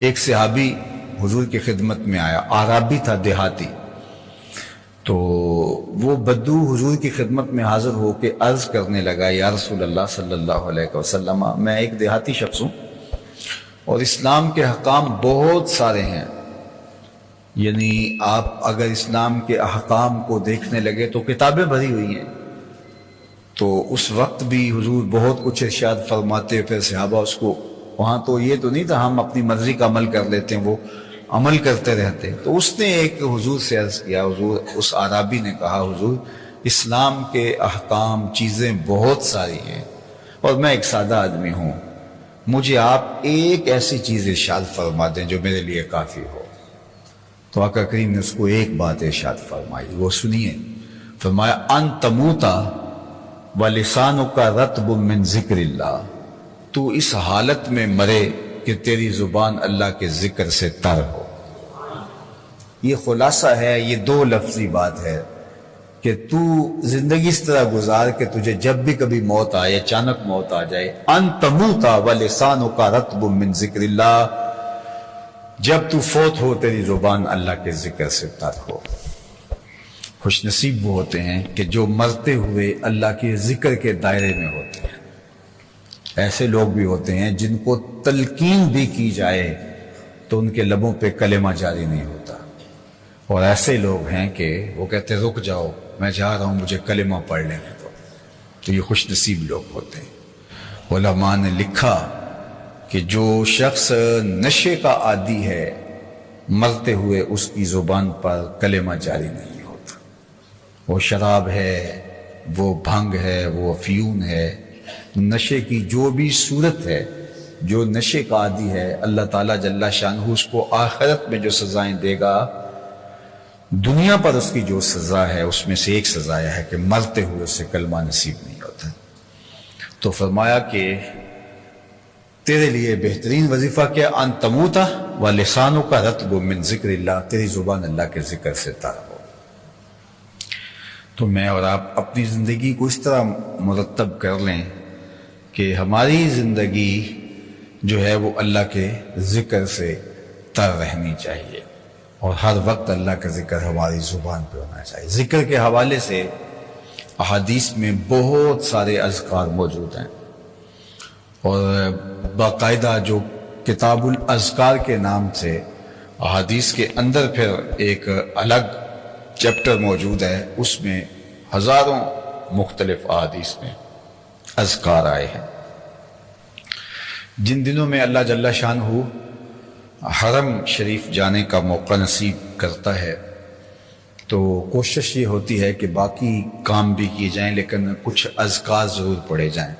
ایک صحابی حضور کی خدمت میں آیا، اعرابی تھا، دیہاتی. تو وہ بدو حضور کی خدمت میں حاضر ہو کے عرض کرنے لگا، یا رسول اللہ صلی اللہ علیہ وسلم، میں ایک دیہاتی شخص ہوں اور اسلام کے احکام بہت سارے ہیں. یعنی آپ اگر اسلام کے احکام کو دیکھنے لگے تو کتابیں بھری ہوئی ہیں. تو اس وقت بھی حضور بہت کچھ ارشاد فرماتے، پھر صحابہ اس کو، وہاں تو یہ تو نہیں تھا ہم اپنی مرضی کا عمل کر لیتے ہیں، وہ عمل کرتے رہتے. تو اس نے ایک حضور سے عرض کیا، حضور، اس اعرابی نے کہا، حضور اسلام کے احکام چیزیں بہت ساری ہیں اور میں ایک سادہ آدمی ہوں، مجھے آپ ایک ایسی چیز ارشاد فرما دیں جو میرے لیے کافی ہو. تو آقا کریم نے اس کو ایک بات ارشاد فرمائی، وہ سنیے. فرمایا، ان تموتا ولسانک رطب من ذکر اللہ، تو اس حالت میں مرے کہ تیری زبان اللہ کے ذکر سے تر ہو. یہ خلاصہ ہے، یہ دو لفظی بات ہے کہ تو زندگی اس طرح گزار کہ تجھے جب بھی کبھی موت آئے، اچانک موت آ جائے، ان تموتا ولسانک رطب من ذکر اللہ، جب تو فوت ہو تیری زبان اللہ کے ذکر سے تر ہو. خوش نصیب وہ ہوتے ہیں کہ جو مرتے ہوئے اللہ کے ذکر کے دائرے میں ہوتے ہیں. ایسے لوگ بھی ہوتے ہیں جن کو تلقین بھی کی جائے تو ان کے لبوں پہ کلمہ جاری نہیں ہوتا، اور ایسے لوگ ہیں کہ وہ کہتے ہیں رک جاؤ، میں جا رہا ہوں، مجھے کلمہ پڑھ لینے دو. تو یہ خوش نصیب لوگ ہوتے ہیں. علماء نے لکھا کہ جو شخص نشے کا عادی ہے، مرتے ہوئے اس کی زبان پر کلمہ جاری نہیں ہوتا. وہ شراب ہے، وہ بھنگ ہے، وہ افیون ہے، نشے کی جو بھی صورت ہے، جو نشے کا عادی ہے، اللہ تعالیٰ جل شانہ اس کو آخرت میں جو سزائیں دے گا، دنیا پر اس کی جو سزا ہے اس میں سے ایک سزا ہے کہ مرتے ہوئے اسے کلمہ نصیب نہیں ہوتا. تو فرمایا کہ تیرے لیے بہترین وظیفہ کیا، ان تموتا ولسانک رطب من ذکر اللہ، تیری زبان اللہ کے ذکر سے تر ہو. تو میں اور آپ اپنی زندگی کو اس طرح مرتب کر لیں کہ ہماری زندگی جو ہے وہ اللہ کے ذکر سے تر رہنی چاہیے، اور ہر وقت اللہ کا ذکر ہماری زبان پہ ہونا چاہیے. ذکر کے حوالے سے احادیث میں بہت سارے اذکار موجود ہیں، اور باقاعدہ جو کتاب الاذکار کے نام سے احادیث کے اندر پھر ایک الگ چیپٹر موجود ہے، اس میں ہزاروں مختلف احادیث میں اذکار آئے ہیں. جن دنوں میں اللہ جل شانہ حرم شریف جانے کا موقع نصیب کرتا ہے تو کوشش یہ ہوتی ہے کہ باقی کام بھی کیے جائیں لیکن کچھ اذکار ضرور پڑھے جائیں.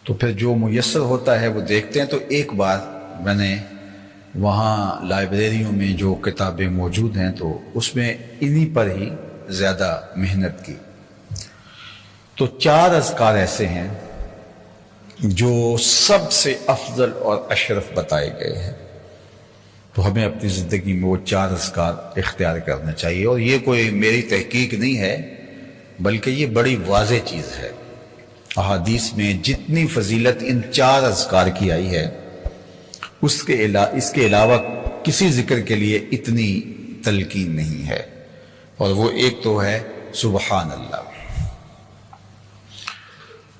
تو پھر جو میسر ہوتا ہے وہ دیکھتے ہیں. تو ایک بار میں نے وہاں لائبریریوں میں جو کتابیں موجود ہیں تو اس میں انہی پر ہی زیادہ محنت کی. تو 4 اذکار ایسے ہیں جو سب سے افضل اور اشرف بتائے گئے ہیں. تو ہمیں اپنی زندگی میں وہ 4 اذکار اختیار کرنا چاہیے. اور یہ کوئی میری تحقیق نہیں ہے بلکہ یہ بڑی واضح چیز ہے. احادیث میں جتنی فضیلت ان 4 اذکار کی آئی ہے، اس کے علاوہ کسی ذکر کے لیے اتنی تلقین نہیں ہے. اور وہ ایک تو ہے سبحان اللہ،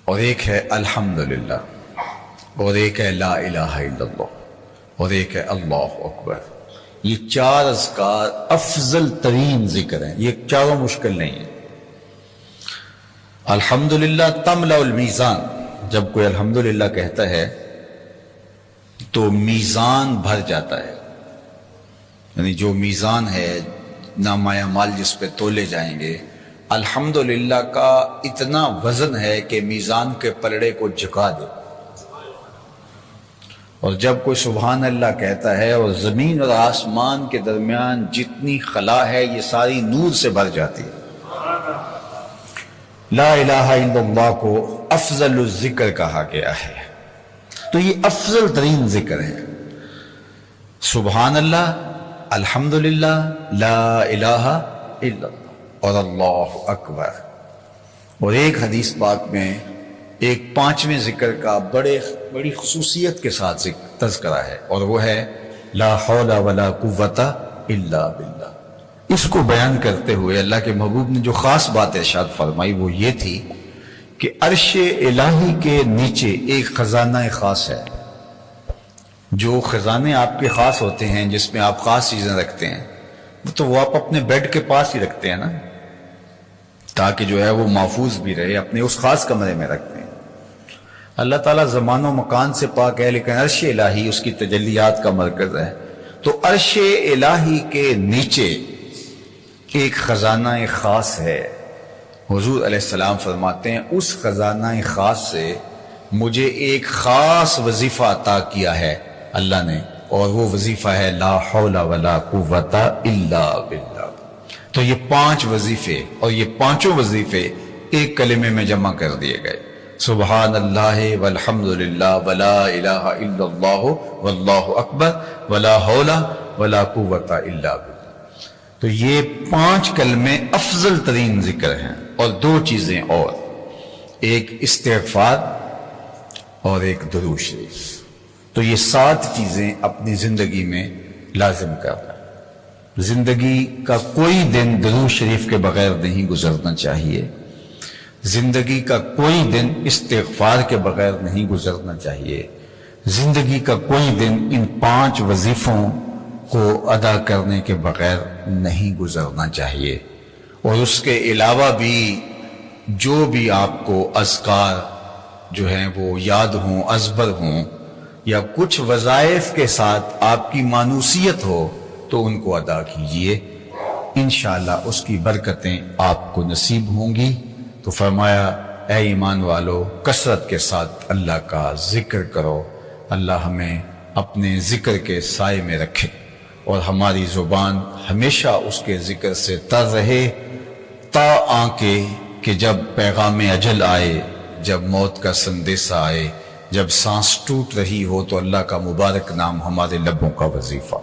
اور ایک ہے الحمدللہ، اور ایک ہے لا الہ الا اللہ، اور ایک ہے اللہ اکبر. یہ 4 اذکار افضل ترین ذکر ہیں. یہ چاروں مشکل نہیں ہیں. الحمدللہ تملأ المیزان، جب کوئی الحمدللہ کہتا ہے تو میزان بھر جاتا ہے. یعنی جو میزان ہے، نامہ اعمال جس پہ تولے جائیں گے، الحمدللہ کا اتنا وزن ہے کہ میزان کے پلڑے کو جھکا دے. اور جب کوئی سبحان اللہ کہتا ہے اور زمین اور آسمان کے درمیان جتنی خلا ہے یہ ساری نور سے بھر جاتی ہے. لا الہ الا اللہ کو افضل الذکر کہا گیا ہے. تو یہ افضل ترین ذکر ہے، سبحان اللہ، الحمدللہ، لا الہ الا اللہ اور اللہ اکبر. اور ایک حدیث پاک میں ایک پانچویں ذکر کا بڑی خصوصیت کے ساتھ تذکرہ ہے، اور وہ ہے لا حول ولا قوت الا باللہ۔ اس کو بیان کرتے ہوئے اللہ کے محبوب نے جو خاص بات ارشاد فرمائی وہ یہ تھی کہ عرش الہی کے نیچے ایک خزانہ خاص ہے۔ جو خزانے آپ کے خاص ہوتے ہیں، جس میں آپ خاص چیزیں رکھتے ہیں، تو وہ آپ اپنے بیڈ کے پاس ہی رکھتے ہیں نا، تاکہ جو ہے وہ محفوظ بھی رہے، اپنے اس خاص کمرے میں رکھتے ہیں۔ اللہ تعالیٰ زمان و مکان سے پاک ہے، لیکن عرش الہی اس کی تجلیات کا مرکز ہے۔ تو عرش الہی کے نیچے ایک خزانہ خاص ہے۔ حضور علیہ السلام فرماتے ہیں اس خزانہ خاص سے مجھے ایک خاص وظیفہ عطا کیا ہے اللہ نے، اور وہ وظیفہ ہے لا حول ولا قوت الا باللہ۔ تو یہ 5 وظیفے اور یہ پانچوں وظیفے ایک کلمے میں جمع کر دیے گئے، سبحان اللہ والحمد للہ ولا الہ الا اللہ واللہ اکبر ولا حول ولا قوت الا باللہ۔ تو یہ 5 کلمے افضل ترین ذکر ہیں، اور 2 چیزیں اور، ایک استغفار اور ایک درود شریف۔ تو یہ 7 چیزیں اپنی زندگی میں لازم کرنا۔ زندگی کا کوئی دن درود شریف کے بغیر نہیں گزرنا چاہیے، زندگی کا کوئی دن استغفار کے بغیر نہیں گزرنا چاہیے، زندگی کا کوئی دن ان 5 وظیفوں کو ادا کرنے کے بغیر نہیں گزرنا چاہیے۔ اور اس کے علاوہ بھی جو بھی آپ کو اذکار جو ہیں وہ یاد ہوں، ازبر ہوں، یا کچھ وظائف کے ساتھ آپ کی مانوسیت ہو تو ان کو ادا کیجئے، انشاءاللہ اس کی برکتیں آپ کو نصیب ہوں گی۔ تو فرمایا اے ایمان والو کثرت کے ساتھ اللہ کا ذکر کرو، اللہ ہمیں اپنے ذکر کے سائے میں رکھے، اور ہماری زبان ہمیشہ اس کے ذکر سے تر رہے، تا آنکے کہ جب پیغام اجل آئے، جب موت کا سندیسہ آئے، جب سانس ٹوٹ رہی ہو تو اللہ کا مبارک نام ہمارے لبوں کا وظیفہ۔